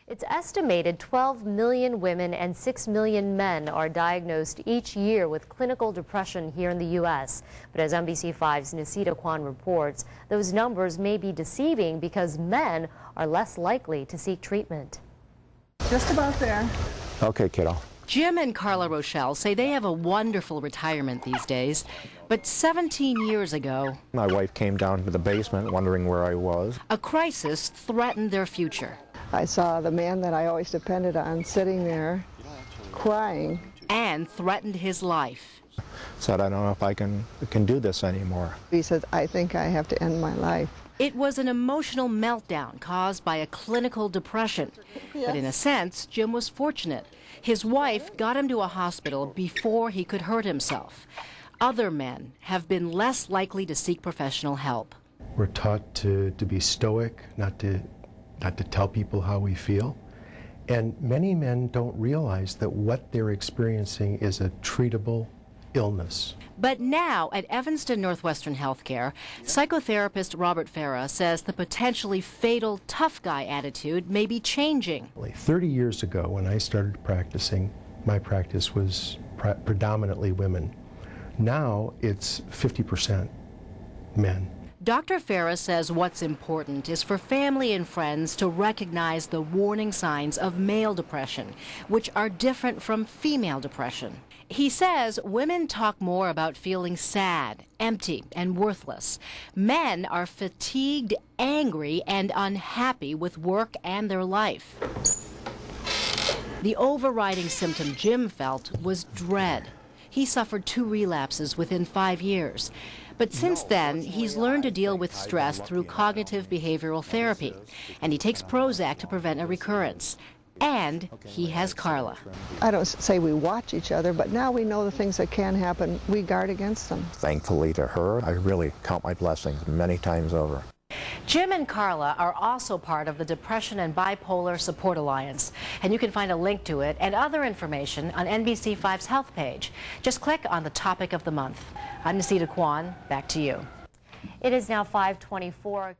It's estimated 12 million women and 6 million men are diagnosed each year with clinical depression here in the U.S. But as NBC5's Nisita Kwan reports, those numbers may be deceiving because men are less likely to seek treatment. Just about there. Okay, kiddo. Jim and Carla Rochelle say they have a wonderful retirement these days, but 17 years ago, My wife came down to the basement wondering where I was. a crisis threatened their future. I saw the man that I always depended on sitting there crying. And threatened his life. Said, I don't know if I can do this anymore. He said, I think I have to end my life. It was an emotional meltdown caused by a clinical depression. But in a sense, Jim was fortunate. His wife got him to a hospital before he could hurt himself. Other men have been less likely to seek professional help. We're taught to be stoic, not to tell people how we feel. And many men don't realize that what they're experiencing is a treatable illness. But now at Evanston Northwestern Healthcare, psychotherapist Robert Farah says the potentially fatal tough guy attitude may be changing. 30 years ago, when I started practicing, my practice was predominantly women. Now it's 50% men. Dr. Farah says what's important is for family and friends to recognize the warning signs of male depression, which are different from female depression. He says women talk more about feeling sad, empty, and worthless. Men are fatigued, angry, and unhappy with work and their life. The overriding symptom Jim felt was dread. He suffered 2 relapses within 5 years. But since then, he's learned to deal with stress through cognitive behavioral therapy. And he takes Prozac to prevent a recurrence. And he has Carla. I don't say we watch each other, but now we know the things that can happen. We guard against them. Thankfully to her, I really count my blessings many times over. Jim and Carla are also part of the Depression and Bipolar Support Alliance, and you can find a link to it and other information on NBC5's Health page. Just click on the topic of the month. I'm Nisita Kwan. Back to you. It is now 5:24.